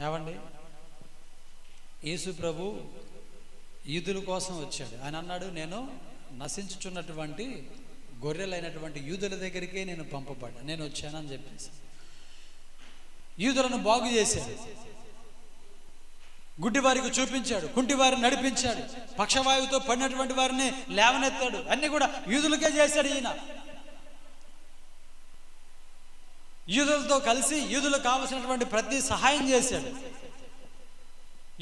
ఏమండి, యేసు ప్రభు యూదుల కోసం వచ్చాడు. ఆయన అన్నాడు, నేను నశించుచున్నటువంటి గొర్రెలైనటువంటి యూదుల దగ్గరికే నేను పంపబడ్డా, నేను వచ్చానని చెప్పేసి యూదులను బాగు చేశాడు, గుడ్డి వారికి చూపించాడు, కుంటి వారిని నడిపించాడు, పక్షవాయువుతో పడినటువంటి వారిని లేవనెత్తాడు. అన్ని కూడా యూదులకే చేశాడు. ఈయన యూదులతో కలిసి యూదులకు కావలసినటువంటి ప్రతి సహాయం చేశాడు.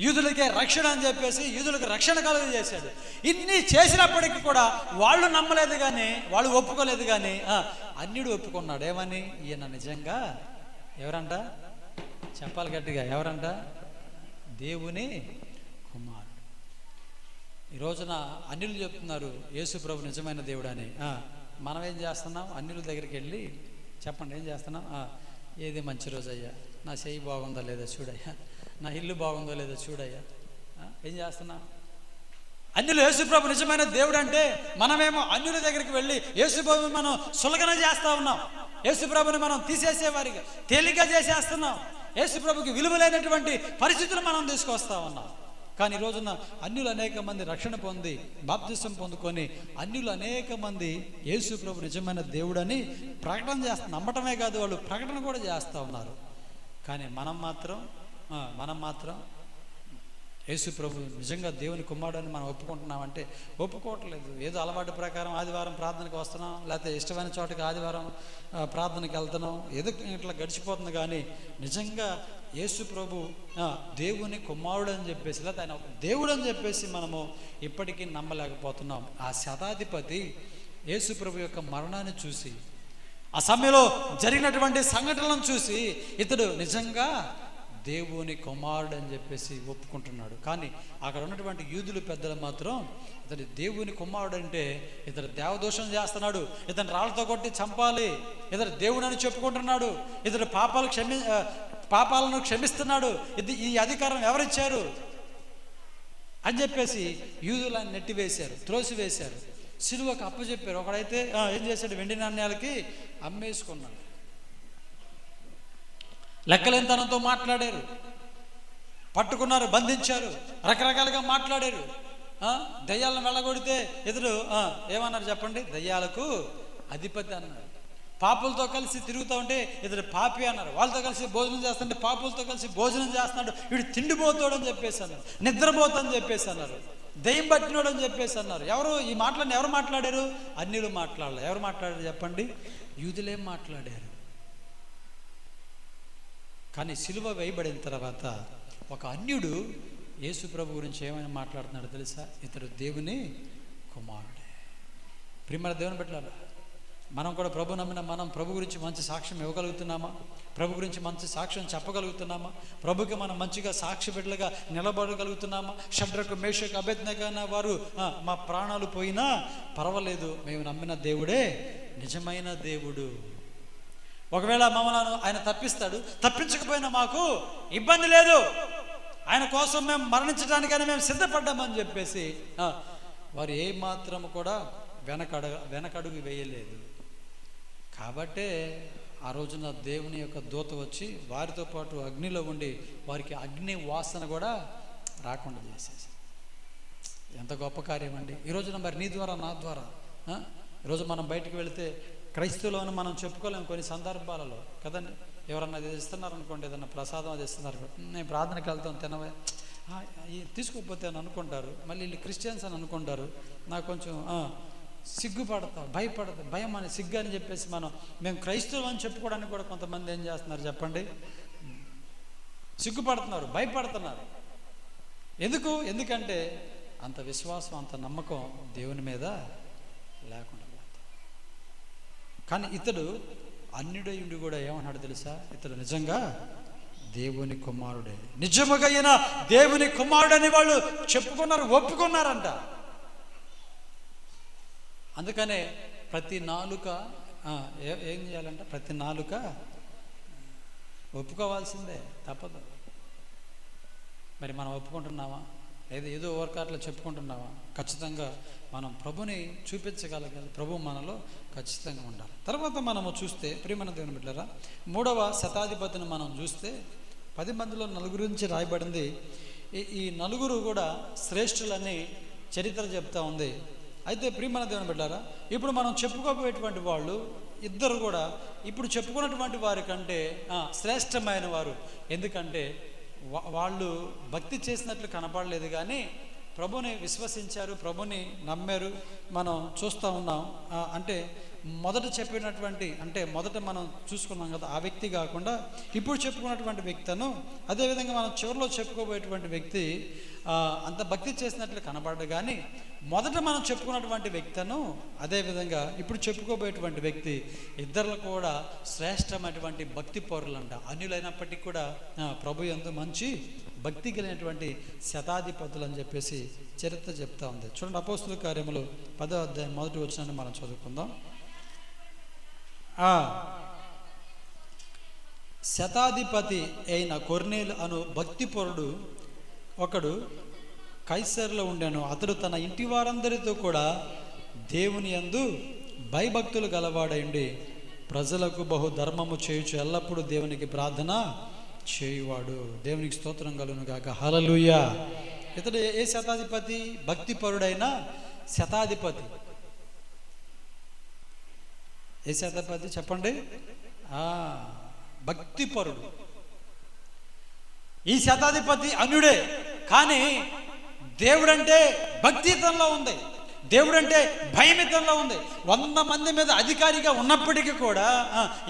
యూదులకే రక్షణ అని చెప్పేసి యూదులకు రక్షణ కలుగజేశాడు. ఇన్ని చేసినప్పటికీ కూడా వాళ్ళు నమ్మలేదు, కానీ వాళ్ళు ఒప్పుకోలేదు. కానీ అన్యుడు ఒప్పుకున్నాడు. ఏమని? ఈయన నిజంగా ఎవరంట? చెప్పాలి గట్టిగా, ఎవరంట? దేవుని కుమారుడు. ఈ రోజున అన్యులు చెప్తున్నారు యేసు ప్రభు నిజమైన దేవుడు అని. మనం ఏం చేస్తున్నాం? అన్యుల దగ్గరికి వెళ్ళి చెప్పండి, ఏం చేస్తున్నాం? ఏది మంచి రోజు అయ్యా, నా చెయ్యి బాగుందో లేదో చూడయ్యా, నా ఇల్లు బాగుందో లేదో చూడయ్యా. ఏం చేస్తున్నాం? అన్యులు యేసుప్రభు నిజమైన దేవుడు అంటే మనమేమో అన్యుల దగ్గరికి వెళ్ళి యేసుప్రభుని మనం సులగన చేస్తూ ఉన్నాం. యేసుప్రభుని మనం తీసేసేవారిగా తేలిగ్గా చేసేస్తున్నాం. యేసుప్రభుకి విలువలేనటువంటి పరిస్థితులు మనం తీసుకొస్తా ఉన్నాం. కానీ ఈ రోజున అన్యులు అనేక మంది రక్షణ పొంది బాప్తిసం పొందుకొని అన్యులు అనేక మంది యేసుప్రభు నిజమైన దేవుడని ప్రకటన చేస్తా, నమ్మటమే కాదు వాళ్ళు ప్రకటన కూడా చేస్తూ ఉన్నారు. కానీ మనం మాత్రం యేసు ప్రభు నిజంగా దేవుని కుమారుడని మనం ఒప్పుకుంటున్నామంటే ఒప్పుకోవట్లేదు. ఏదో అలవాటు ప్రకారం ఆదివారం ప్రార్థనకు వస్తున్నాం, లేకపోతే ఇష్టమైన చోటకి ఆదివారం ప్రార్థనకి వెళ్తున్నాం, ఏదో ఇట్లా గడిచిపోతుంది. కానీ నిజంగా యేసు ప్రభు దేవుని కుమారుడు అని చెప్పేసి, లేకపోతే ఆయన దేవుడు అని చెప్పేసి మనము ఇప్పటికీ నమ్మలేకపోతున్నాం. ఆ శతాధిపతి యేసు ప్రభు యొక్క మరణాన్ని చూసి, ఆ సమయంలో జరిగినటువంటి సంఘటనలను చూసి ఇతడు నిజంగా దేవుని కుమారుడు అని చెప్పేసి ఒప్పుకుంటున్నాడు. కానీ అక్కడ ఉన్నటువంటి యూదులు పెద్దలు మాత్రం ఇతడు దేవుని కుమారుడు అంటే ఇతడు దేవదోషం చేస్తున్నాడు, ఇతను రాళ్లతో కొట్టి చంపాలి, ఇతడు దేవుడు అని చెప్పుకుంటున్నాడు, ఇతడు పాపాలను క్షమిస్తున్నాడు, ఈ అధికారం ఎవరిచ్చారు అని చెప్పేసి యూదులను నెట్టివేశారు, త్రోసివేశారు, సిలువకు అప్పచెప్పారు. ఒకడైతే ఏం చేశాడు? వెండి నాణ్యాలకి అమ్మేసుకున్నాడు. లెక్కలేనితనంతో మాట్లాడారు, పట్టుకున్నారు, బంధించారు, రకరకాలుగా మాట్లాడారు. దయ్యాలను వెళ్ళగొడితే ఎదురు ఏమన్నారు చెప్పండి? దయ్యాలకు అధిపతి అన్నారు. పాపులతో కలిసి తిరుగుతూ ఉంటే ఇతడు పాపి అన్నారు. వాళ్ళతో కలిసి భోజనం చేస్తుంటే పాపులతో కలిసి భోజనం చేస్తున్నాడు, వీడు తిండిపోతాడు అని చెప్పేసి అన్నారు, నిద్రపోతాడని చెప్పేసి అన్నారు, దయ్యం పట్టినోడు అని చెప్పేసి అన్నారు. ఎవరు ఈ మాటలను ఎవరు మాట్లాడారు? అన్యులు మాట్లాడలేదు. ఎవరు మాట్లాడారు చెప్పండి? యూదులేం మాట్లాడారు. కానీ సిలువ వేయబడిన తర్వాత ఒక అన్యుడు యేసు ప్రభు గురించి ఏమైనా మాట్లాడుతున్నాడు తెలుసా? ఇతడు దేవుని కుమారుడే. ప్రియమైన దేవుని బిడ్డలారా, మనం కూడా ప్రభు నమ్మిన మనం ప్రభు గురించి మంచి సాక్ష్యం ఇవ్వగలుగుతున్నామా? ప్రభు గురించి మంచి సాక్ష్యం చెప్పగలుగుతున్నామా? ప్రభుకి మనం మంచిగా సాక్షి బిడ్డలుగా నిలబడగలుగుతున్నామా? షడ్రకు మేషకు అబేద్నెగో అన్న వారు మా ప్రాణాలు పోయినా పర్వాలేదు, మేము నమ్మిన దేవుడే నిజమైన దేవుడు. ఒకవేళ మమ్మల్ని ఆయన తప్పిస్తాడు, తప్పించకపోయినా మాకు ఇబ్బంది లేదు, ఆయన కోసం మేము మరణించడానికైనా మేము సిద్ధపడ్డామని చెప్పేసి వారు ఏ మాత్రం కూడా వెనకడుగు వేయలేదు. కాబట్టే ఆ రోజున దేవుని యొక్క దూత వచ్చి వారితో పాటు అగ్నిలో ఉండి వారికి అగ్ని వాసన కూడా రాకుండా చేసేసి, ఎంత గొప్ప కార్యం అండి. ఈ రోజున మరి నీ ద్వారా నా ద్వారా ఈరోజు మనం బయటికి వెళితే క్రైస్తవులను మనం చెప్పుకోలేము కొన్ని సందర్భాలలో కదండి. ఎవరన్నా అది ఇస్తున్నారు అనుకోండి, ఏదన్నా ప్రసాదం అది ఇస్తున్నారు, నేను ప్రార్థనకి వెళ్తాను తినవే తీసుకోకపోతే అని అనుకుంటారు, మళ్ళీ వీళ్ళు క్రిస్టియన్స్ అని అనుకుంటారు, నాకు కొంచెం సిగ్గుపడతా, భయం అని సిగ్గు అని చెప్పేసి మేము క్రైస్తవులు అని చెప్పుకోవడానికి కూడా కొంతమంది ఏం చేస్తున్నారు చెప్పండి? సిగ్గుపడుతున్నారు, భయపడుతున్నారు. ఎందుకంటే అంత విశ్వాసం, అంత నమ్మకం దేవుని మీద లేకుండా. కానీ ఇతడు అన్యుడయుండి కూడా ఏమన్నాడు తెలుసా? ఇతడు నిజంగా దేవుని కుమారుడే, నిజముగా అయిన దేవుని కుమారుడని వాళ్ళు చెప్పుకున్నారు, ఒప్పుకున్నారంట. అందుకనే ప్రతి నాలుక ఏం చేయాలంట? ప్రతి నాలుక ఒప్పుకోవాల్సిందే, తప్పదు. మరి మనం ఒప్పుకుంటున్నామా? లేదా ఏదో ఓవర్కాట్లో చెప్పుకుంటున్నావా? ఖచ్చితంగా మనం ప్రభుని చూపించగలగాలి, ప్రభు మనలో ఖచ్చితంగా ఉండాలి. తర్వాత మనము చూస్తే ప్రియమైన దేవుని బిడ్డలారా, 3వ శతాధిపతిని మనం చూస్తే 10 మందిలో నలుగురు గురించి రాయబడింది. ఈ నలుగురు కూడా శ్రేష్ఠులని చరిత్ర చెప్తా ఉంది. అయితే ప్రియమైన దేవుని బిడ్డలారా, ఇప్పుడు మనం చెప్పుకోబోయేటువంటి వాళ్ళు ఇద్దరు కూడా ఇప్పుడు చెప్పుకున్నటువంటి వారి కంటే శ్రేష్టమైన వారు. ఎందుకంటే వాళ్ళు భక్తి చేసినట్లు కనపడలేదు, కానీ ప్రభుని విశ్వసించారు, ప్రభుని నమ్మారు. మనం చూస్తూ ఉన్నాం. అంటే మొదట చెప్పినటువంటి, అంటే మొదట మనం చూసుకున్నాం కదా, ఆ వ్యక్తి కాకుండా ఇప్పుడు చెప్పుకున్నటువంటి వ్యక్తిను, అదేవిధంగా మనం చివరిలో చెప్పుకోబోయేటువంటి వ్యక్తి అంత భక్తి చేసినట్లు కనబడ్డ, కానీ మొదట మనం చెప్పుకున్నటువంటి వ్యక్తిను, అదేవిధంగా ఇప్పుడు చెప్పుకోబోయేటువంటి వ్యక్తి, ఇద్దరు కూడా శ్రేష్టమైనటువంటి భక్తి పౌరులంట. అన్యులైనప్పటికీ కూడా ప్రభు యందు మంచి భక్తి కలిగినటువంటి శతాధిపతులు అని చెప్పేసి చరిత్ర చెప్తా ఉంది. చూడండి, అపోస్తుల కార్యములు 10వ అధ్యాయం మొదటి వచనాన్ని మనం చదువుకుందాం. శతాధిపతి అయిన కొర్నేలు అను భక్తిపరుడు ఒకడు కైసరులో ఉండెను. అతడు తన ఇంటి వారందరితో కూడా దేవుని యందు భయభక్తులు గలవాడైండి ప్రజలకు బహు ధర్మము చేయుచు ఎల్లప్పుడూ దేవునికి ప్రార్థన చేయువాడు. దేవునికి స్తోత్రం కలుగును గాక. హల్లెలూయా. ఇతడు ఏ శతాధిపతి? భక్తిపరుడైన శతాధిపతి. ఏ శతాధిపతి చెప్పండి? భక్తిపరుడు. ఈ శతాధిపతి అన్యుడే, కానీ దేవుడంటే భక్తితంలో ఉంది, దేవుడంటే భయమితంలో ఉంది. 100 మంది మీద అధికారిగా ఉన్నప్పటికీ కూడా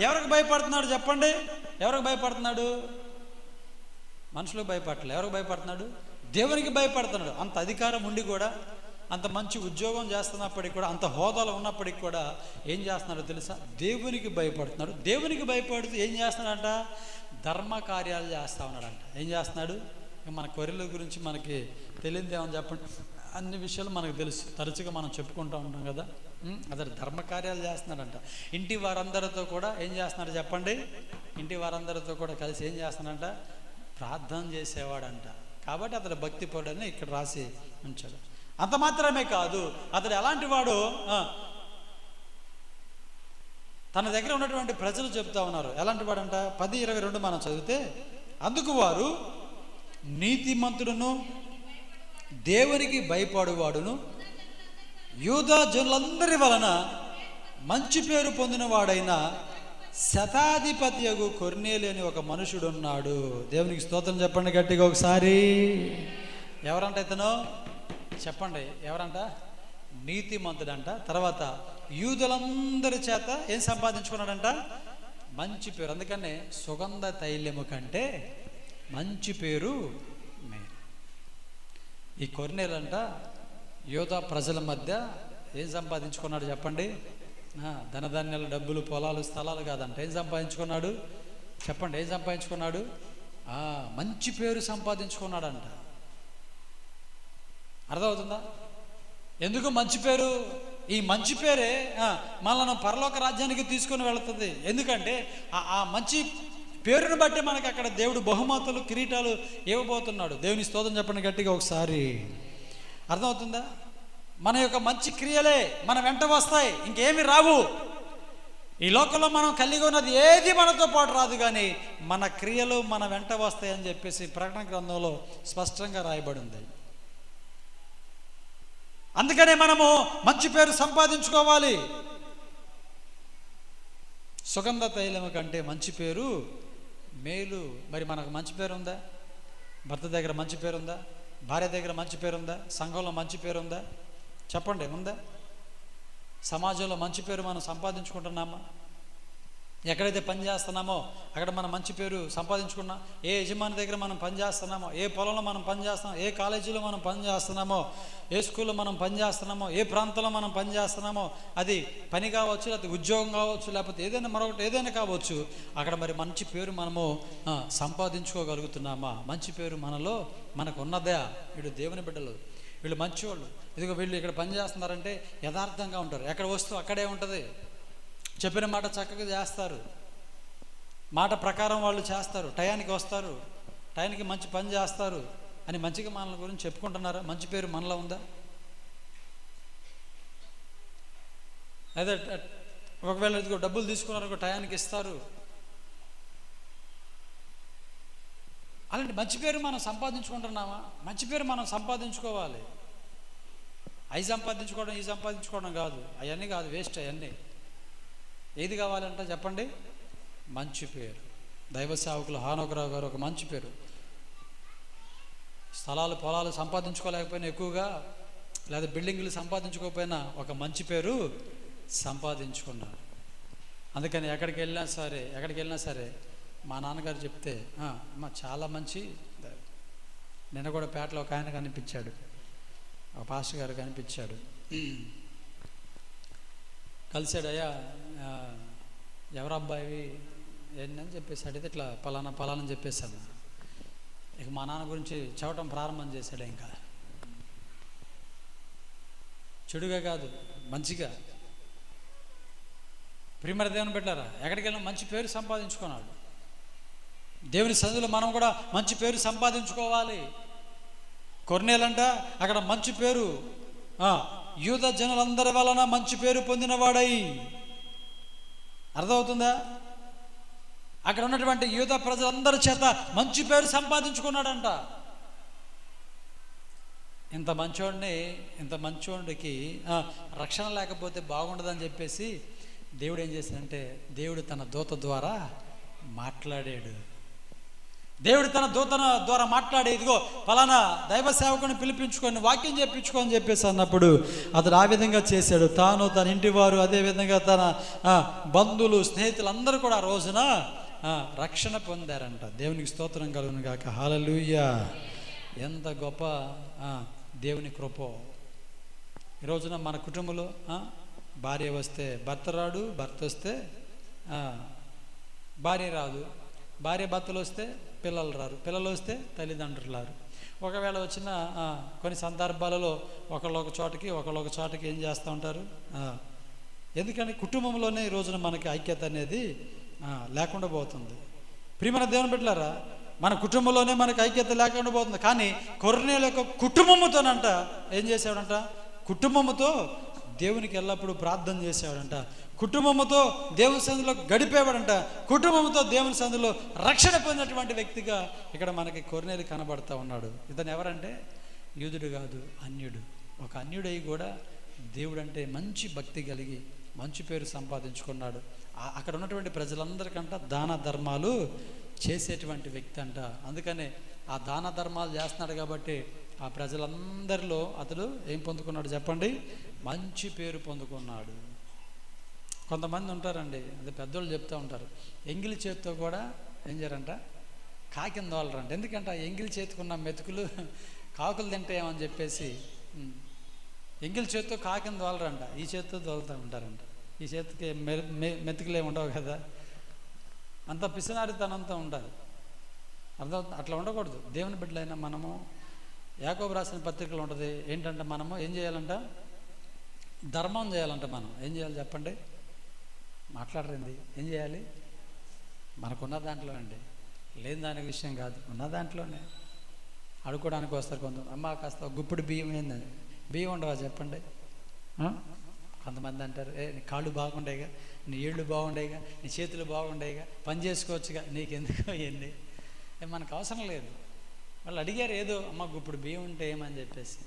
ఎవరికి భయపడుతున్నాడు చెప్పండి? ఎవరికి భయపడుతున్నాడు? మనుషులకు భయపడలే. ఎవరికి భయపడుతున్నాడు? దేవునికి భయపడుతున్నాడు. అంత అధికారం ఉండి కూడా, అంత మంచి ఉద్యోగం చేస్తున్నప్పటికి కూడా, అంత హోదాలో ఉన్నప్పటికి కూడా ఏం చేస్తున్నాడో తెలుసా? దేవునికి భయపడుతున్నాడు. దేవునికి భయపడుతూ ఏం చేస్తున్నాడంట? ధర్మ కార్యాలు చేస్తూ ఉన్నాడంట. ఏం చేస్తున్నాడు? మన కొర్రెల గురించి మనకి తెలియదేమని చెప్పండి, అన్ని విషయాలు మనకు తెలుసు, తరచుగా మనం చెప్పుకుంటూ ఉంటాం కదా. అతడు ధర్మకార్యాలు చేస్తున్నాడంట. ఇంటి వారందరితో కూడా ఏం చేస్తున్నాడు చెప్పండి? ఇంటి వారందరితో కూడా కలిసి ఏం చేస్తున్నాడంట? ప్రార్థన చేసేవాడంట. కాబట్టి అతడు భక్తిపరుడని ఇక్కడ రాసి ఉంచాడు. అంత మాత్రమే కాదు, అతడు ఎలాంటి వాడు? తన దగ్గర ఉన్నటువంటి ప్రజలు చెప్తా ఉన్నారు ఎలాంటి వాడంట. 10:22 మనం చదివితే, అందుకు వారు నీతిమంతుడును దేవునికి భయపడువాడును యూదా జనులందరి వలన మంచి పేరు పొందిన వాడైన శతాధిపతియగు కొర్నేలు అని ఒక మనుషుడు ఉన్నాడు. దేవునికి స్తోత్రం చెప్పండి గట్టిగా ఒకసారి. ఎవరంట ఇతను? చెప్పండి ఎవరంట? నీతిమంతుడంట. తర్వాత యూదులందరి చేత ఏం సంపాదించుకున్నాడంట? మంచి పేరు. అందుకనే సుగంధ తైలము కంటే మంచి పేరు మేలు. ఈ కొర్నేలు అంట యూదా ప్రజల మధ్య ఏం సంపాదించుకున్నాడు చెప్పండి? ధనధాన్యాలు, డబ్బులు, పొలాలు, స్థలాలు కాదంట. ఏం సంపాదించుకున్నాడు చెప్పండి? ఏం సంపాదించుకున్నాడు? మంచి పేరు సంపాదించుకున్నాడంట. అర్థమవుతుందా? ఎందుకు మంచి పేరు? ఈ మంచి పేరే మనల్ని పరలోక రాజ్యానికి తీసుకొని వెళుతుంది. ఎందుకంటే ఆ మంచి పేరును బట్టి మనకి అక్కడ దేవుడు బహుమతులు, కిరీటాలు ఇవ్వబోతున్నాడు. దేవుని స్తోత్రం చెప్పండి గట్టిగా ఒకసారి. అర్థమవుతుందా? మన యొక్క మంచి క్రియలే మన వెంట వస్తాయి, ఇంకేమి రావు. ఈ లోకంలో మనం కలిగి ఉన్నది ఏది మనతో పాటు రాదు, కానీ మన క్రియలు మన వెంట వస్తాయి అని చెప్పేసి ప్రకటన గ్రంథంలో స్పష్టంగా రాయబడింది. అందుకనే మనము మంచి పేరు సంపాదించుకోవాలి. సుగంధ తైలము కంటే మంచి పేరు మేలు. మరి మనకు మంచి పేరు ఉందా? భర్త దగ్గర మంచి పేరు ఉందా? భార్య దగ్గర మంచి పేరు ఉందా? సంఘంలో మంచి పేరు ఉందా? చెప్పండి, ఉందా? సమాజంలో మంచి పేరు మనం సంపాదించుకుంటున్నామా? ఎక్కడైతే పని చేస్తున్నామో అక్కడ మనం మంచి పేరు సంపాదించుకున్నాం. ఏ యజమాని దగ్గర మనం పని చేస్తున్నామో, ఏ పొలంలో మనం పని చేస్తున్నామో, ఏ కాలేజీలో మనం పని చేస్తున్నామో, ఏ స్కూల్లో మనం పని చేస్తున్నామో, ఏ ప్రాంతంలో మనం పని చేస్తున్నామో, అది పని కావచ్చు, లేకపోతే ఉద్యోగం కావచ్చు, లేకపోతే ఏదైనా మరొకటి ఏదైనా కావచ్చు, అక్కడ మరి మంచి పేరు మనము సంపాదించుకోగలుగుతున్నామా? మంచి పేరు మనలో మనకు ఉన్నదా? వీడు దేవుని బిడ్డలు, వీళ్ళు మంచివాళ్ళు, ఇదిగో వీళ్ళు ఇక్కడ పని చేస్తున్నారంటే యథార్థంగా ఉంటారు. ఎక్కడ వస్తువు అక్కడే ఉంటుంది, చెప్పిన మాట చక్కగా చేస్తారు, మాట ప్రకారం వాళ్ళు చేస్తారు, టయానికి వస్తారు, టయానికి మంచి పని చేస్తారు అని మంచిగా మనల గురించి చెప్పుకుంటున్నారా? మంచి పేరు మనలో ఉందా? అదే ఒకవేళ ఇదిగో డబ్బులు తీసుకున్నారనుకో టయానికి ఇస్తారు, అలాంటి మంచి పేరు మనం సంపాదించుకుంటున్నామా? మంచి పేరు మనం సంపాదించుకోవాలి. అవి సంపాదించుకోవడం ఈ సంపాదించుకోవడం కాదు, అవన్నీ కాదు, వేస్ట్ అవన్నీ. ఏది కావాలంటే చెప్పండి? మంచి పేరు. దైవ సేవకులు హానోకరావు గారు ఒక మంచి పేరు. స్థలాలు పొలాలు సంపాదించుకోలేకపోయినా, ఎక్కువగా లేదా బిల్డింగులు సంపాదించుకోకపోయినా ఒక మంచి పేరు సంపాదించుకున్నారు. అందుకని ఎక్కడికి వెళ్ళినా సరే మా నాన్నగారు చెప్తే అమ్మ చాలా మంచి. నిన్న కూడా పేటలో ఒక ఆయన కనిపించాడు, ఒక పాస్టర్ గారు కనిపించాడు. కలిశాడు. అయ్యా ఎవరు అబ్బాయి ఏంటని చెప్పేసి అడిగితే ఇట్లా పలానా చెప్పేశాను. ఇక మా నాన్న గురించి చెప్పడం ప్రారంభం చేశాడు. ఇంకా చెడుగా కాదు, మంచిగా. ప్రియమైన దేవుని బిడ్డలారా, ఎక్కడికి వెళ్ళినా మంచి పేరు సంపాదించుకున్నాడు. దేవుని సన్నిధిలో మనం కూడా మంచి పేరు సంపాదించుకోవాలి. కొర్నేలంట అక్కడ మంచి పేరు, యూద జనులందరి వలన మంచి పేరు పొందినవాడై. అర్థమవుతుందా? అక్కడ ఉన్నటువంటి యూద ప్రజలందరి చేత మంచి పేరు సంపాదించుకున్నాడంట. ఇంత మంచోడికి రక్షణ లేకపోతే బాగుండదని చెప్పేసి దేవుడు ఏం చేశాడంటే, దేవుడు తన దూత ద్వారా మాట్లాడాడు. దేవుడు తన దూతన ద్వారా మాట్లాడి, ఇదిగో ఫలానా దైవ సేవకుని పిలిపించుకొని వాక్యం చెప్పించుకొని చెప్పేసి అన్నప్పుడు అతడు ఆ విధంగా చేశాడు. తాను, తన ఇంటి వారు, అదేవిధంగా తన బంధువులు, స్నేహితులు అందరూ కూడా ఆ రోజున రక్షణ పొందారంట. దేవునికి స్తోత్రం కలుగును గాక. హల్లెలూయా. ఎంత గొప్ప దేవుని కృపో. ఈ రోజున మన కుటుంబంలో భార్య వస్తే భర్త రాడు, భర్త వస్తే భార్య రాదు, భార్య భర్తలు వస్తే పిల్లలు రారు, పిల్లలు వస్తే తల్లిదండ్రులు రారు. ఒకవేళ వచ్చిన కొన్ని సందర్భాలలో ఒకళ్ళొక చోటకి ఏం చేస్తూ ఉంటారు? ఎందుకంటే కుటుంబంలోనే ఈ రోజున మనకి ఐక్యత అనేది లేకుండా పోతుంది. ప్రియమైన దేవుని బిడ్డలారా, మన కుటుంబంలోనే మనకి ఐక్యత లేకుండా పోతుంది. కానీ కొర్నేలు యొక్క కుటుంబముతోనంట ఏం చేశాడంట? కుటుంబముతో దేవునికి ఎల్లప్పుడూ ప్రార్థన చేసేవాడంట. కుటుంబంతో దేవుని సన్నిధిలో గడిపేవాడంట. కుటుంబంతో దేవుని సన్నిధిలో రక్షణ పొందినటువంటి వ్యక్తిగా ఇక్కడ మనకి కొర్నేలు కనబడతా ఉన్నాడు. ఇతను ఎవరంటే యూదుడు కాదు, అన్యుడు. ఒక అన్యుడై కూడా దేవుడంటే మంచి భక్తి కలిగి మంచి పేరు సంపాదించుకున్నాడు. అక్కడ ఉన్నటువంటి ప్రజలందరికంట దాన ధర్మాలు చేసేటువంటి వ్యక్తి అంట. అందుకనే ఆ దాన ధర్మాలు చేస్తున్నాడు కాబట్టి ఆ ప్రజలందరిలో అతడు ఏం పొందుకున్నాడు చెప్పండి? మంచి పేరు పొందుకున్నాడు. కొంతమంది ఉంటారండి, అదే పెద్దోళ్ళు చెప్తూ ఉంటారు, ఎంగిలి చేతితో కూడా ఏం చేయరంట? కాకిని దోలరంట. ఎందుకంటే ఆ ఎంగిలి చేతికున్న మెతుకులు కాకులు తింటాయేమని చెప్పేసి ఎంగిలి చేతితో కాకిని దోలరంట, ఈ చేతితో దోలుతూ ఉంటారంట. ఈ చేతికి మెతుకులే ఉండవు కదా, అంత పిసినారితనంతా ఉండాలి. అట్లా ఉండకూడదు. దేవుని బిడ్డలైనా మనము, యాకోబు రాసిన పత్రికలు ఉంటుంది ఏంటంటే, మనము ఏం చేయాలంట? ధర్మం చేయాలంట. మనం ఏం చేయాలి చెప్పండి? మాట్లాడరండి. ఏం చేయాలి? మనకున్న దాంట్లో అండి, లేని దాని విషయం కాదు, ఉన్న దాంట్లోనే. అడుక్కోవడానికి వస్తారు కొంత, అమ్మ కాస్త గుప్పుడు బియ్యం ఏందని. బియ్యం ఉండవా చెప్పండి? కొంతమంది అంటారు, నీ కాళ్ళు బాగుండేగా, నీ ఏళ్ళు బాగుండేగా, నీ చేతులు బాగుండేగా, పని చేసుకోవచ్చుగా, నీకెందుకు ఇవన్నీ? మనకు అవసరం లేదు. వాళ్ళు అడిగారు ఏదో, అమ్మ గుప్పుడు బియ్యం ఉంటే ఏమని చెప్పేసి,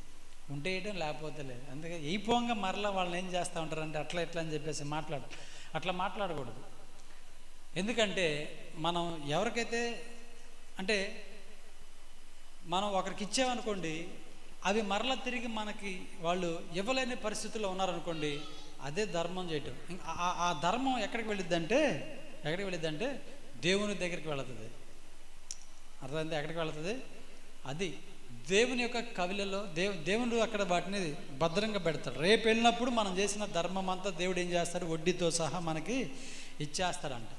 ఉంటే వేయడం లేకపోతే లేదు. అందుకే ఈ పోంగా మరలా వాళ్ళని ఏం చేస్తూ ఉంటారంటే అట్లా ఇట్లా అని చెప్పేసి అట్లా మాట్లాడకూడదు. ఎందుకంటే మనం ఎవరికైతే అంటే మనం ఒకరికి ఇచ్చామనుకోండి, అవి మరలా తిరిగి మనకి వాళ్ళు ఇవ్వలేని పరిస్థితుల్లో ఉన్నారనుకోండి, అదే ధర్మం చేయటం. ఆ ధర్మం ఎక్కడికి వెళ్ళిద్దంటే దేవుని దగ్గరికి వెళుతుంది. అర్థమైంది? ఎక్కడికి వెళుతుంది? అది దేవుని యొక్క కవిలలో దేవుడు అక్కడ వాటిని భద్రంగా పెడతాడు. రేపు వెళ్ళినప్పుడు మనం చేసిన ధర్మం అంతా దేవుడు ఏం చేస్తాడు? వడ్డీతో సహా మనకి ఇచ్చేస్తాడంట.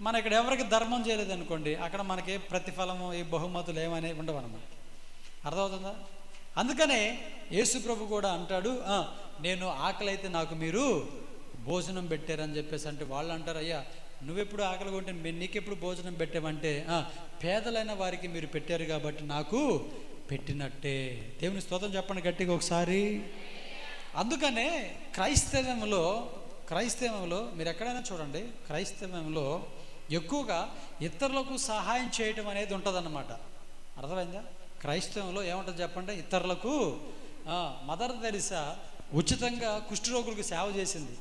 మనం ఇక్కడ ఎవరికి ధర్మం చేయలేదనుకోండి, అక్కడ మనకి ప్రతిఫలము, ఈ బహుమతులు ఏమనే ఉండవు అన్నమాట. అర్థమవుతుందా? అందుకనే యేసు ప్రభు కూడా అంటాడు, నేను ఆకలి అయితే నాకు మీరు భోజనం పెట్టారని చెప్పేసి. అంటే వాళ్ళు అంటారు, అయ్యా నువ్వెప్పుడు ఆకలి కొంటే నీకెప్పుడు భోజనం పెట్టామంటే, పేదలైన వారికి మీరు పెట్టారు కాబట్టి నాకు పెట్టినట్టే. దేవుని స్తోత్రం చెప్పండి గట్టిగా ఒకసారి. అందుకనే క్రైస్తవంలో మీరు ఎక్కడైనా చూడండి, క్రైస్తవంలో ఎక్కువగా ఇతరులకు సహాయం చేయటం అనేది ఉంటుందన్నమాట. అర్థమైందా? క్రైస్తవంలో ఏముంటుంది చెప్పండి? ఇతరులకు మదర్ తెరిసా ఉచితంగా కుష్ఠరోగులకు సేవ చేసింది.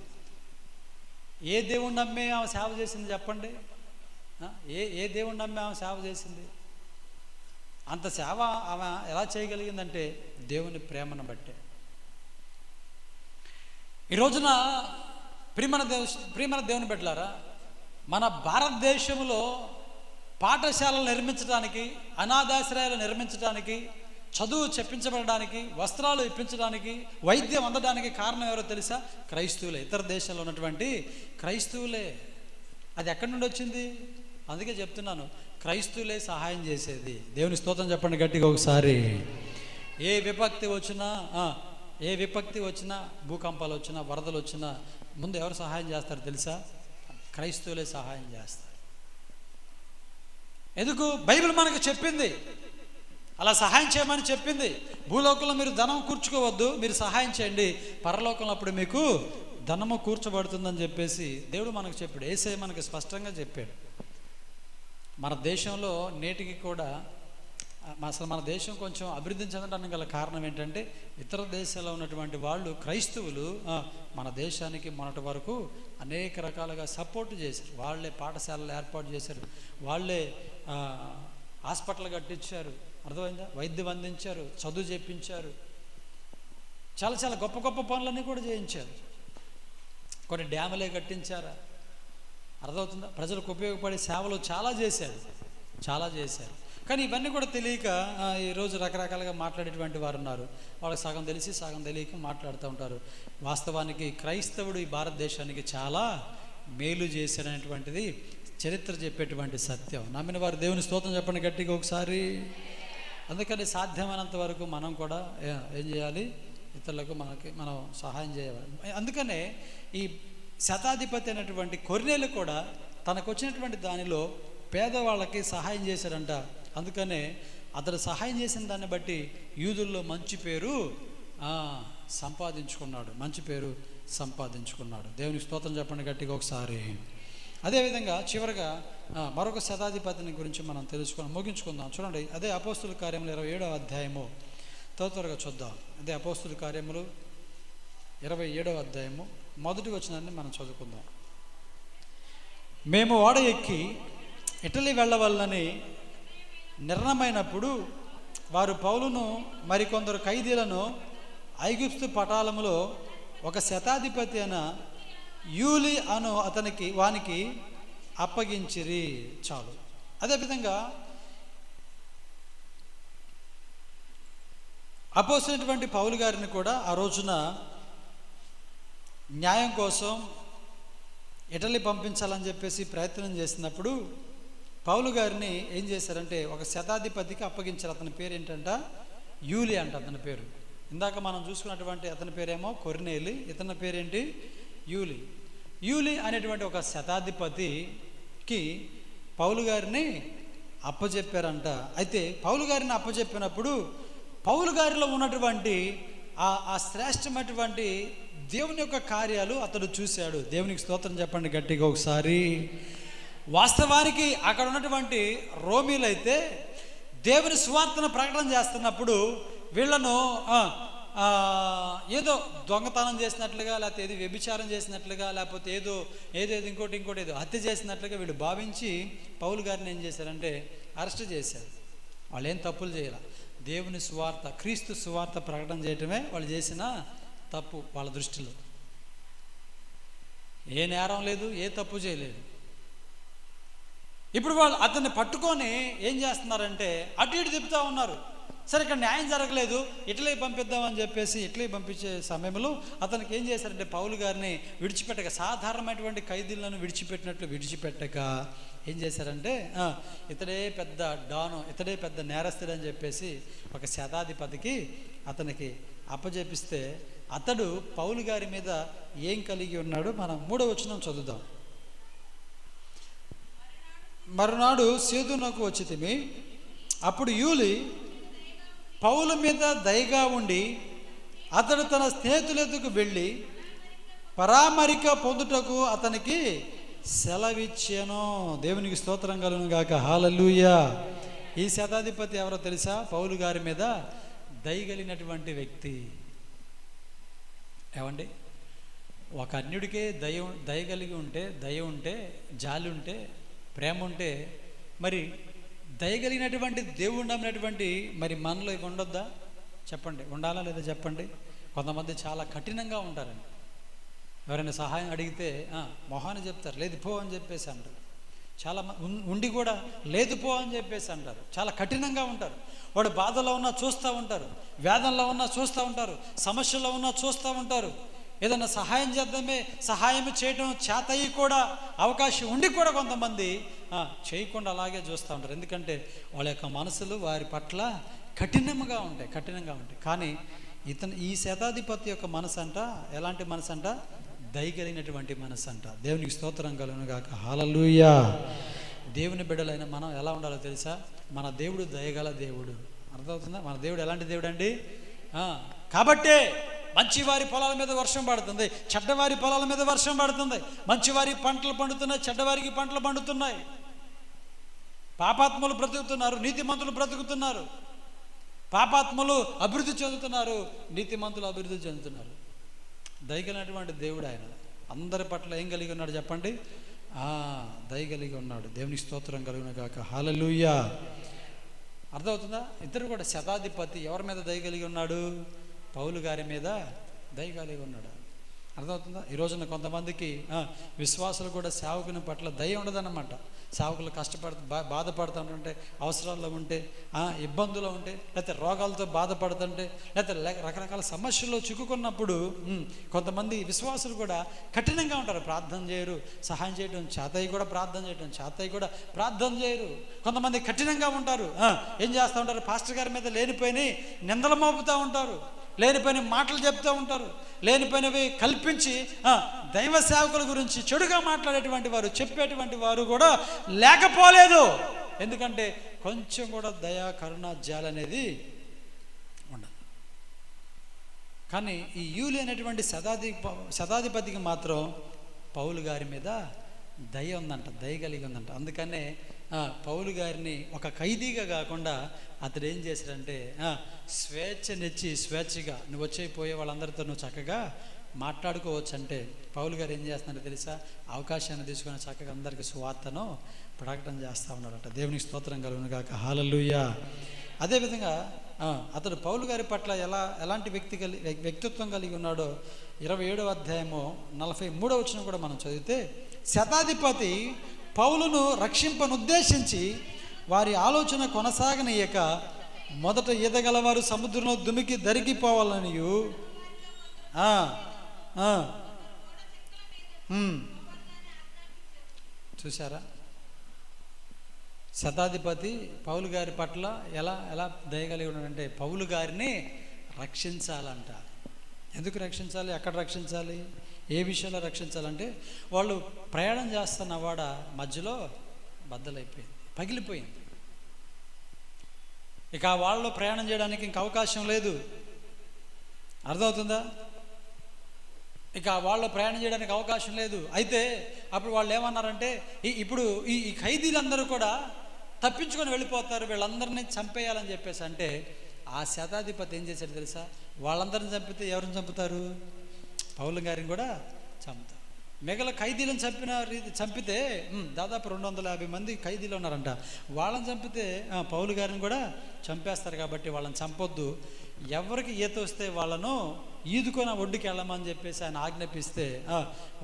ఏ దేవుణ్ణి నమ్మే ఆమె సేవ చేసింది చెప్పండి? ఏ దేవుణ్ణి నమ్మే ఆమె సేవ చేసింది? అంత సేవ ఆమె ఎలా చేయగలిగిందంటే దేవుని ప్రేమను బట్టే. ఈ రోజున ప్రియమైన దేవుని బిడ్డలారా, మన భారతదేశంలో పాఠశాలలు నిర్మించడానికి, అనాథాశ్రయాలు నిర్మించడానికి, చదువు చెప్పించబడడానికి, వస్త్రాలు ఇప్పించడానికి, వైద్యం అందడానికి కారణం ఎవరో తెలుసా? క్రైస్తవులే. ఇతర దేశాల్లో ఉన్నటువంటి క్రైస్తవులే. అది ఎక్కడి నుండి వచ్చింది? అందుకే చెప్తున్నాను, క్రైస్తవులే సహాయం చేసేది. దేవుని స్తోత్రం చెప్పండి గట్టిగా ఒకసారి. ఏ విపత్తి వచ్చినా, భూకంపాలు వచ్చినా, వరదలు వచ్చినా ముందు ఎవరు సహాయం చేస్తారు తెలుసా? క్రైస్తవులే సహాయం చేస్తారు. ఎందుకు? బైబిల్ మనకు చెప్పింది, అలా సహాయం చేయమని చెప్పింది. భూలోకంలో మీరు ధనం కూర్చుకోవద్దు, మీరు సహాయం చేయండి, పరలోకంలో అప్పుడు మీకు ధనము కూర్చబడుతుందని చెప్పేసి దేవుడు మనకు చెప్పాడు. యేసయ్య మనకు స్పష్టంగా చెప్పాడు. మన దేశంలో నేటికి కూడా అసలు మన దేశం కొంచెం అభివృద్ధి చెందడానికి గల కారణం ఏంటంటే, ఇతర దేశాల్లో ఉన్నటువంటి వాళ్ళు, క్రైస్తవులు మన దేశానికి మొన్నటి వరకు అనేక రకాలుగా సపోర్ట్ చేశారు. వాళ్ళే పాఠశాలలు ఏర్పాటు చేశారు, వాళ్ళే హాస్పిటల్ కట్టించారు, అర్థమైందా? వైద్యం అందించారు, చదువు చెప్పించారు, చాలా చాలా గొప్ప గొప్ప పనులన్నీ కూడా చేయించారు. కొన్ని డ్యాములే కట్టించారా, అర్థమవుతుందా? ప్రజలకు ఉపయోగపడే సేవలు చాలా చేశారు. కానీ ఇవన్నీ కూడా తెలియక ఈరోజు రకరకాలుగా మాట్లాడేటువంటి వారు ఉన్నారు. వాళ్ళకి సగం తెలిసి సగం తెలియక మాట్లాడుతూ ఉంటారు. వాస్తవానికి క్రైస్తవుడు ఈ భారతదేశానికి చాలా మేలు చేశాడనేటువంటిది చరిత్ర చెప్పేటువంటి సత్యం. నమ్మిన వారు దేవుని స్తోత్రం చెప్పండి గట్టిగా ఒకసారి. అందుకని సాధ్యమైనంత వరకు మనం కూడా ఏం చేయాలి? ఇతరులకు మనం సహాయం చేయాలి. అందుకనే ఈ శతాధిపతి అయినటువంటి కొర్నేలు కూడా తనకు వచ్చినటువంటి దానిలో పేదవాళ్ళకి సహాయం చేశాడంట. అందుకనే అతడు సహాయం చేసిన దాన్ని బట్టి యూదుల్లో మంచి పేరు సంపాదించుకున్నాడు. దేవునికి స్తోత్రం చెప్పండి గట్టిగా ఒకసారి. అదేవిధంగా చివరిగా మరొక శతాధిపతిని గురించి మనం ముగించుకుందాం. చూడండి, అదే అపోస్తుల కార్యములు 27వ అధ్యాయము, త్వరగా చూద్దాం. అదే అపోస్తుల కార్యములు 27వ అధ్యాయము మొదటి వచనాన్ని మనం చదువుకుందాం. మేము ఓడ ఎక్కి ఇటలీ వెళ్ళవలనని నిర్ణయమైనప్పుడు వారు పౌలును మరికొందరు ఖైదీలను ఐగుప్తు పటాలములో ఒక శతాధిపతి అయిన యూలి అను వానికి అప్పగించిరి. చాలు. అదేవిధంగా అపోస్తులైనటువంటి పౌలు గారిని కూడా ఆ రోజున న్యాయం కోసం ఇటలీ పంపించాలని చెప్పేసి ప్రయత్నం చేసినప్పుడు పౌలు గారిని ఏం చేశారంటే ఒక శతాధిపతికి అప్పగించారు. అతని పేరు ఏంటంట? యూలి అంట అతని పేరు. ఇందాక మనం చూసుకున్నటువంటి అతని పేరేమో కొర్నేలి, ఇతని పేరేంటి? యూలి అనేటువంటి ఒక శతాధిపతికి పౌలు గారిని అప్పచెప్పారంట. అయితే పౌలు గారిని అప్పచెప్పినప్పుడు పౌలు గారిలో ఉన్నటువంటి ఆ శ్రేష్టమైనటువంటి దేవుని యొక్క కార్యాలు అతడు చూశాడు. దేవునికి స్తోత్రం చెప్పండి గట్టిగా ఒకసారి. వాస్తవానికి అక్కడ ఉన్నటువంటి రోమీలైతే దేవుని సువార్తను ప్రకటన చేస్తున్నప్పుడు వీళ్ళను ఏదో దొంగతనం చేసినట్లుగా, లేకపోతే ఏదో వ్యభిచారం చేసినట్లుగా, లేకపోతే ఏదో ఇంకోటి ఏదో హత్య చేసినట్లుగా వీళ్ళు భావించి పౌలు గారిని ఏం చేశారంటే అరెస్ట్ చేశారు. వాళ్ళు ఏం తప్పులు చేయాల, దేవుని సువార్త, క్రీస్తు సువార్త ప్రకటన చేయటమే వాళ్ళు చేసిన తప్పు. వాళ్ళ దృష్టిలో ఏ నేరం లేదు, ఏ తప్పు చేయలేదు. ఇప్పుడు వాళ్ళు అతన్ని పట్టుకొని ఏం చేస్తున్నారంటే అటు ఇటు తిప్పుతూ ఉన్నారు. సరే, ఇక్కడ న్యాయం జరగలేదు, ఇటలీ పంపిద్దామని చెప్పేసి ఇటలీ పంపించే సమయంలో అతనికి ఏం చేశారంటే పౌలు గారిని విడిచిపెట్టక, సాధారణమైనటువంటి ఖైదీలను విడిచిపెట్టక ఏం చేశారంటే ఇతడే పెద్ద డాను, ఇతడే పెద్ద నేరస్తుడు అని చెప్పేసి ఒక శతాధిపతికి అతనికి అప్పజెపిస్తే అతడు పౌలు గారి మీద ఏం కలిగి ఉన్నాడు? మనం 3వ వచనం చదువుదాం. మరునాడు సీదోనుకు వచ్చితిమి. అప్పుడు యూలి పౌలు మీద దయగా ఉండి అతడు తన స్నేహితుల ఎదుకు వెళ్ళి పరామరిక పొందుటకు అతనికి సెలవిచ్చాను. దేవునికి స్తోత్రం కలుగును గాక. హల్లెలూయా. ఈ శతాధిపతి ఎవరో తెలుసా? పౌలు గారి మీద దయగలిగినటువంటి వ్యక్తి. ఏమండి, ఒక అన్యుడికే దయ కలిగి ఉంటే, దయ ఉంటే, జాలి ఉంటే, ప్రేమ ఉంటే, మరి దయగలిగినటువంటి దేవుడు నమ్మినటువంటి మరి మనలో ఇవి ఉండొద్దా? చెప్పండి, ఉండాలా లేదా చెప్పండి. కొంతమంది చాలా కఠినంగా ఉంటారండి. ఎవరైనా సహాయం అడిగితే మొహాన్ని చెప్తారు, లేదు పో అని చెప్పేసి అంటారు. చాలా ఉండి కూడా లేదు పో అని చెప్పేసి అంటారు. చాలా కఠినంగా ఉంటారు. వాడు బాధలో ఉన్నా చూస్తూ ఉంటారు, వేదనలో ఉన్నా చూస్తూ ఉంటారు, సమస్యల్లో ఉన్నా చూస్తూ ఉంటారు. ఏదైనా సహాయం చేద్దామే, సహాయం చేయడం చేతయి కూడా అవకాశం ఉండి కూడా కొంతమంది చేయకుండా అలాగే చూస్తూ ఉంటారు. ఎందుకంటే వాళ్ళ యొక్క మనసులు వారి పట్ల కఠినంగా ఉంటాయి. కానీ ఈ శతాధిపతి యొక్క మనసు అంట ఎలాంటి మనసు అంట? దయగలిగినటువంటి మనసు అంట. దేవునికి స్తోత్రం కలుగును గాక. హల్లెలూయా. దేవుని బిడ్డలైన మనం ఎలా ఉండాలో తెలుసా? మన దేవుడు దయగల దేవుడు. అర్థమవుతుందా? మన దేవుడు ఎలాంటి దేవుడు అండి? కాబట్టే మంచివారి పొలాల మీద వర్షం పడుతుంది, చెడ్డవారి పొలాల మీద వర్షం పడుతుంది. మంచివారి పంటలు పండుతున్నాయి, చెడ్డవారికి పంటలు పండుతున్నాయి. పాపాత్ములు బ్రతుకుతున్నారు, నీతిమంతులు బ్రతుకుతున్నారు. పాపాత్ములు అభివృద్ధి చెందుతున్నారు, నీతిమంతులు అభివృద్ధి చెందుతున్నారు. దయగలిగినటువంటి దేవుడు ఆయన. అందరి పట్ల ఏం కలిగి ఉన్నాడు చెప్పండి? దయ కలిగి ఉన్నాడు. దేవునికి స్తోత్రం కలుగును గాక. హల్లెలూయా. అర్థమవుతుందా? ఇద్దరు కూడా శతాధిపతి ఎవరి మీద దయ కలిగి ఉన్నాడు? పౌలు గారి మీద దయ కలిగి ఉన్నాడు. అర్థమవుతుందా? ఈ రోజున కొంతమందికి విశ్వాసులు కూడా సేవకుని పట్ల దయ ఉండదన్నమాట. సేవకులు బాధపడుతుంటే, అవసరాల్లో ఉంటే, ఇబ్బందులు ఉంటే, లేకపోతే రోగాలతో బాధపడుతుంటే, లేకపోతే రకరకాల సమస్యల్లో చిక్కుకున్నప్పుడు కొంతమంది విశ్వాసులు కూడా కఠినంగా ఉంటారు. ప్రార్థన చేయరు, సహాయం చేయడం చేతయి కూడా ప్రార్థన చేయడం చేతయి కూడా ప్రార్థన చేయరు. కొంతమంది కఠినంగా ఉంటారు. ఏం చేస్తూ ఉంటారు? పాస్టర్ గారి మీద లేనిపోయిన నిందలు మోపుతూ ఉంటారు, లేనిపోయిన మాటలు చెప్తూ ఉంటారు, లేనిపోయినవి కల్పించి దైవ సేవకుల గురించి చెడుగా మాట్లాడేటువంటి వారు, చెప్పేటువంటి వారు కూడా లేకపోలేదు. ఎందుకంటే కొంచెం కూడా దయా కరుణ జాలి అనేది ఉండదు. కానీ ఈ యూలి అనేటువంటి శతాధిపతికి మాత్రం పౌలు గారి మీద దయ ఉందంట, దయ కలిగి ఉందంట. అందుకనే పౌలు గారిని ఒక ఖైదీగా కాకుండా అతడు ఏం చేశాడంటే స్వేచ్ఛనిచ్చి, స్వేచ్ఛగా నువ్వు వచ్చేపోయే వాళ్ళందరితో నువ్వు చక్కగా మాట్లాడుకోవచ్చు అంటే పౌలు గారు ఏం చేస్తున్నారో తెలుసా? అవకాశాన్ని తీసుకొని చక్కగా అందరికీ సువార్తను ప్రకటన చేస్తూ ఉన్నాడట. దేవునికి స్తోత్రం కలుగును గాక. హల్లెలూయా. అదేవిధంగా అతడు పౌలు గారి పట్ల ఎలాంటి వ్యక్తిత్వం కలిగి ఉన్నాడో 27వ అధ్యాయము 43వ వచనం కూడా మనం చదివితే, శతాధిపతి పౌలును రక్షింపనుద్దేశించి వారి ఆలోచన కొనసాగనీయక మొదట ఈదగలవారు సముద్రంలో దుమికి దరిగిపోవాలనియు చూసారా? శతాధిపతి పౌలు గారి పట్ల ఎలా దయగలిగి ఉన్నాడంటే పౌలు గారిని రక్షించాలంట. ఎందుకు రక్షించాలి? ఎక్కడ రక్షించాలి? ఏ విషయంలో రక్షించాలంటే వాళ్ళు ప్రయాణం చేస్తున్న వాడ మధ్యలో బద్దలైపోయింది, పగిలిపోయింది. ఇక వాళ్ళు ప్రయాణం చేయడానికి ఇంక అవకాశం లేదు. అర్థమవుతుందా? ఇక వాళ్ళు ప్రయాణం చేయడానికి అవకాశం లేదు. అయితే అప్పుడు వాళ్ళు ఏమన్నారంటే ఇప్పుడు ఈ ఖైదీలందరూ కూడా తప్పించుకొని వెళ్ళిపోతారు, వీళ్ళందరినీ చంపేయాలని చెప్పేసి అంటే ఆ శతాధిపతి ఏం చేశాడు తెలుసా? వాళ్ళందరిని చంపితే ఎవరిని చంపుతారు? పౌలు గారిని కూడా చంపుతారు. మిగల ఖైదీలను చంపితే దాదాపు 250 మంది ఖైదీలు ఉన్నారంట. వాళ్ళని చంపితే పౌలు గారిని కూడా చంపేస్తారు. కాబట్టి వాళ్ళని చంపొద్దు, ఎవరికి ఈత వస్తే వాళ్ళను ఈదుకొని ఒడ్డుకి వెళ్ళమని చెప్పేసి ఆయన ఆజ్ఞాపిస్తే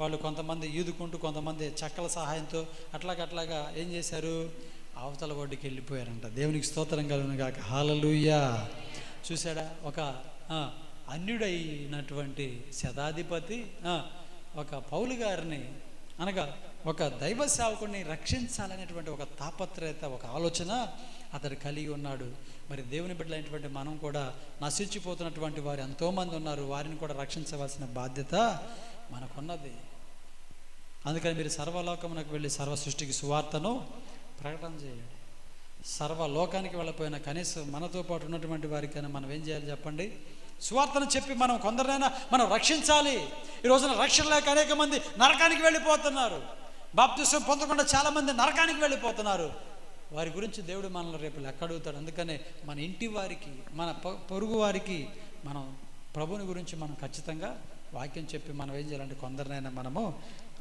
వాళ్ళు కొంతమంది ఈదుకుంటూ, కొంతమంది చెక్కల సహాయంతో అట్లాగా ఏం చేశారు? అవతల ఒడ్డుకి వెళ్ళిపోయారంట. దేవునికి స్తోత్రం కలుగును గాక. హల్లెలూయా. చూసాడా? ఒక అన్యుడైనటువంటి శతాధిపతి ఒక పౌలు గారిని అనగా ఒక దైవ సేవకుడిని రక్షించాలనేటువంటి ఒక తాపత్రయత, ఒక ఆలోచన అతడు కలిగి ఉన్నాడు. మరి దేవుని బిడ్డలైనటువంటి మనం కూడా నశించిపోతున్నటువంటి వారు ఎంతోమంది ఉన్నారు, వారిని కూడా రక్షించవలసిన బాధ్యత మనకున్నది. అందుకని మీరు సర్వలోకమునకు వెళ్ళి సర్వ సృష్టికి సువార్తను ప్రకటన చేయండి. సర్వలోకానికి వెళ్ళిపోయిన కనీసం మనతో పాటు ఉన్నటువంటి వారికైనా మనం ఏం చేయాలి చెప్పండి? సువార్తను చెప్పి మనం కొందరినైనా మనం రక్షించాలి. ఈ రోజున రక్షణ లేక అనేక మంది నరకానికి వెళ్ళిపోతున్నారు. బాప్తిసం పొందకుండా చాలామంది నరకానికి వెళ్ళిపోతున్నారు. వారి గురించి దేవుడు మనల్ని రేపు లెక్క అడుగుతాడు. అందుకనే మన ఇంటి వారికి, మన పొరుగు వారికి మనం ప్రభుని గురించి మనం ఖచ్చితంగా వాక్యం చెప్పి మనం ఏం చేయాలంటే కొందరినైనా మనము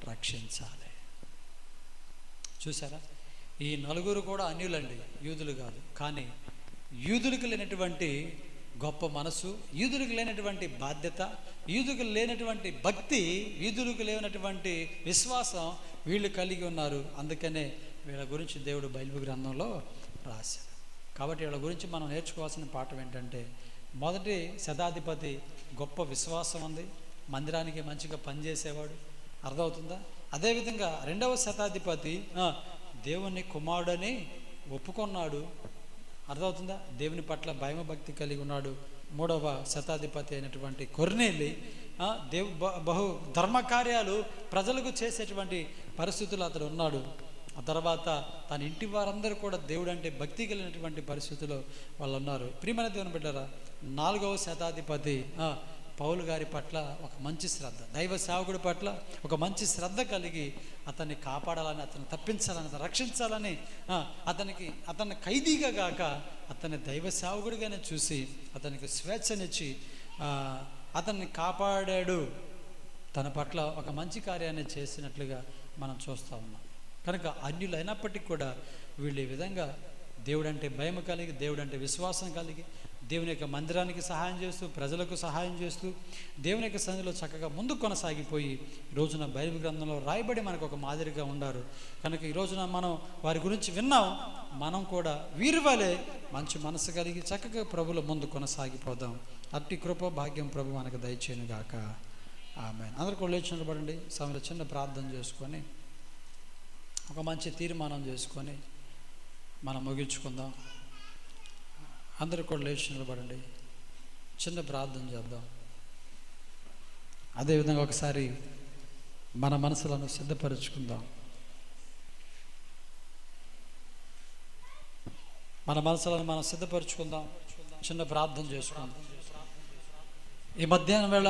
రక్షించాలి. చూసారా, ఈ నలుగురు కూడా అన్యులండి, యూదులు కాదు. కానీ యూదులకు లేనటువంటి గొప్ప మనసు, యూదులకు లేనటువంటి బాధ్యత, యూదులకు లేనటువంటి భక్తి, యూదులకు లేనటువంటి విశ్వాసం వీళ్ళు కలిగి ఉన్నారు. అందుకనే వీళ్ళ గురించి దేవుడు బైబిల్ గ్రంథంలో రాశాడు. కాబట్టి వీళ్ళ గురించి మనం నేర్చుకోవాల్సిన పాఠం ఏంటంటే, మొదటి శతాధిపతి గొప్ప విశ్వాసం ఉంది, మందిరానికి మంచిగా పనిచేసేవాడు, అర్థమవుతుందా? అదేవిధంగా రెండవ శతాధిపతి దేవుని కుమారుడని ఒప్పుకున్నాడు, అర్థమవుతుందా? దేవుని పట్ల భయభక్తి కలిగి ఉన్నాడు. మూడవ శతాధిపతి అయినటువంటి కొర్నేలి బహు ధర్మకార్యాలు ప్రజలకు చేసేటువంటి పరిస్థితులు అతడు ఉన్నాడు. ఆ తర్వాత తన ఇంటి వారందరూ కూడా దేవుడు అంటే భక్తి కలిగినటువంటి పరిస్థితుల్లో వాళ్ళు ఉన్నారు. ప్రియమైన దేవుని బిడ్డలారా, నాలుగవ శతాధిపతి పౌలు గారి పట్ల ఒక మంచి శ్రద్ధ, దైవ సేవకుడి పట్ల ఒక మంచి శ్రద్ధ కలిగి అతన్ని కాపాడాలని, అతన్ని తప్పించాలని, రక్షించాలని, అతన్ని ఖైదీగా కాక అతన్ని దైవ సేవకుడిగానే చూసి అతనికి స్వేచ్ఛనిచ్చి అతన్ని కాపాడాడు. తన పట్ల ఒక మంచి కార్యాన్ని చేసినట్లుగా మనం చూస్తూ ఉన్నాం. కనుక అన్యులు అయినప్పటికీ కూడా వీళ్ళు ఈ విధంగా దేవుడంటే భయం కలిగి, దేవుడంటే విశ్వాసం కలిగి, దేవుని యొక్క మందిరానికి సహాయం చేస్తూ, ప్రజలకు సహాయం చేస్తూ, దేవుని యొక్క సన్నిధిలో చక్కగా ముందుకు కొనసాగిపోయి ఈ రోజున బైబిల్ గ్రంథంలో రాయబడి మనకు ఒక మాదిరిగా ఉన్నారు. కనుక ఈ రోజున మనం వారి గురించి విన్నాం. మనం కూడా వీరి వలె మంచి మనసు కలిగి చక్కగా ప్రభువులో ముందు కొనసాగిపోదాం. అట్టి కృప భాగ్యం ప్రభు మనకు దయచేయను గాక. ఆమేన్. అందరూ కూడా లేచి నిలబడండి. సమయంలో చిన్న ప్రార్థన చేసుకొని ఒక మంచి తీర్మానం చేసుకొని మనం ముగించుకుందాం. అందరూ కూడా లేచి నిలబడండి, చిన్న ప్రార్థన చేద్దాం. అదేవిధంగా ఒకసారి మన మనసులను సిద్ధపరచుకుందాం. మన మనసులను మనం సిద్ధపరచుకుందాం, చిన్న ప్రార్థన చేసుకుందాం. ఈ మధ్యాహ్నం వేళ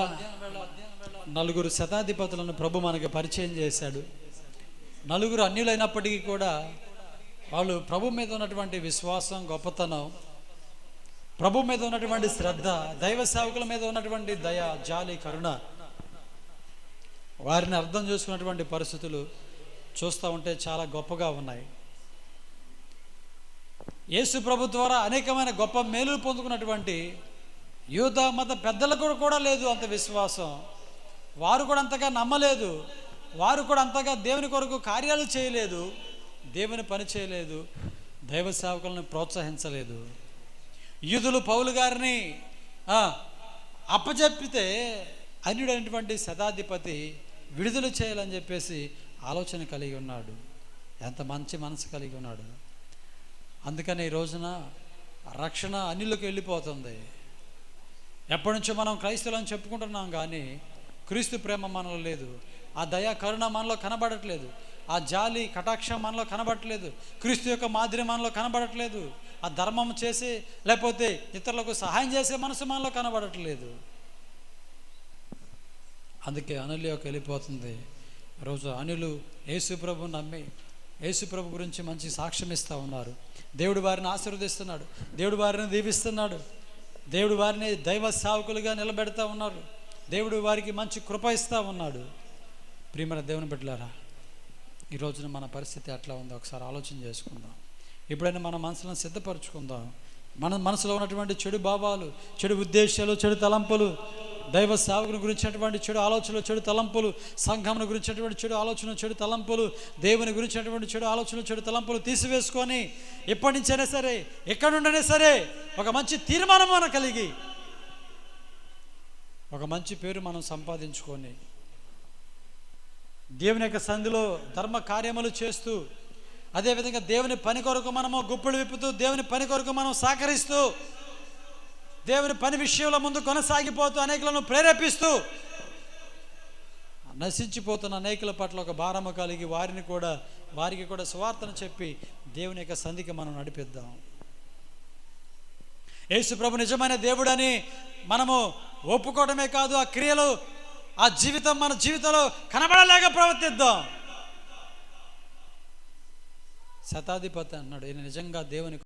నలుగురు శతాధిపతులను ప్రభు మనకి పరిచయం చేశాడు. నలుగురు అన్యులైనప్పటికీ కూడా వాళ్ళు ప్రభు మీద ఉన్నటువంటి విశ్వాసం, గొప్పతనం, ప్రభు మీద ఉన్నటువంటి శ్రద్ధ, దైవ సేవకుల మీద ఉన్నటువంటి దయ, జాలి, కరుణ, వారిని అర్థం చేసుకున్నటువంటి పరిస్థితులు చూస్తూ ఉంటే చాలా గొప్పగా ఉన్నాయి. యేసు ప్రభు ద్వారా అనేకమైన గొప్ప మేలులు పొందుకున్నటువంటి యూదా మత పెద్దలకు కూడా లేదు అంత విశ్వాసం. వారు కూడా అంతగా నమ్మలేదు, వారు కూడా అంతగా దేవుని కొరకు కార్యాలు చేయలేదు, దేవుని పని చేయలేదు, దైవ సేవకులను ప్రోత్సహించలేదు. యూదులు పౌలు గారిని అప్పచెప్పితే అన్యుడైనటువంటి శతాధిపతి విడుదల చేయాలని చెప్పేసి ఆలోచన కలిగి ఉన్నాడు. ఎంత మంచి మనసు కలిగి ఉన్నాడు. అందుకని ఈ రోజున రక్షణ అన్యులకు వెళ్ళిపోతుంది. ఎప్పటి నుంచో మనం క్రైస్తవులని చెప్పుకుంటున్నాం, కానీ క్రీస్తు ప్రేమ మనలో లేదు, ఆ దయా కరుణ మనలో కనబడట్లేదు, ఆ జాలి కటాక్షం మనలో కనబడట్లేదు, క్రీస్తు యొక్క మాదిరి మనలో కనబడట్లేదు, ఆ ధర్మం చేసి లేకపోతే ఇతరులకు సహాయం చేసే మనసు మనలో కనబడట్లేదు. అందుకే అనుల్లోకి వెళ్ళిపోతుంది. రోజు అనులు యేసు ప్రభుని నమ్మి యేసు ప్రభు గురించి మంచి సాక్ష్యం ఇస్తూ ఉన్నారు. దేవుడు వారిని ఆశీర్వదిస్తున్నాడు, దేవుడు వారిని దీవిస్తున్నాడు, దేవుడు వారిని దైవ సేవకులుగా నిలబెడతా ఉన్నారు, దేవుడు వారికి మంచి కృప ఇస్తూ ఉన్నాడు. ప్రియమైన దేవుని బిడ్డలారా, ఈ రోజున మన పరిస్థితి ఎట్లా ఉందో ఒకసారి ఆలోచన చేసుకుందాం. ఎప్పుడైనా మన మనసులను సిద్ధపరచుకుందాం. మన మనసులో ఉన్నటువంటి చెడు భావాలు, చెడు ఉద్దేశాలు, చెడు తలంపులు, దైవ సేవకుని గురించినటువంటి చెడు ఆలోచనలు, చెడు తలంపులు, సంఘమును గురించినటువంటి చెడు ఆలోచనలు, చెడు తలంపులు, దేవుని గురించినటువంటి చెడు ఆలోచనలు, చెడు తలంపులు తీసివేసుకొని ఎప్పటి నుంచైనా సరే, ఎక్కడి నుండైనా సరే ఒక మంచి తీర్మానం మనం కలిగి ఒక మంచి పేరు మనం సంపాదించుకొని దేవుని యొక్క సంధిలో ధర్మ కార్యములు చేస్తూ, అదేవిధంగా దేవుని పని కొరకు మనము గుప్పులు విప్పుతూ, దేవుని పని కొరకు మనం సహకరిస్తూ, దేవుని పని విషయంలో ముందు కొనసాగిపోతూ, అనేకులను ప్రేరేపిస్తూ, నశించిపోతున్న అనేకుల పట్ల ఒక భారము కలిగి వారికి కూడా సువార్తను చెప్పి దేవుని యొక్క సంధికి మనం నడిపిద్దాం. యేసు ప్రభు నిజమైన దేవుడని మనము ఒప్పుకోవడమే కాదు, ఆ క్రియలు, ఆ జీవితం మన జీవితంలో కనబడలేక ప్రవర్తిద్దాం. శతాధిపతి అన్నాడు, ఈయన నిజంగా దేవుని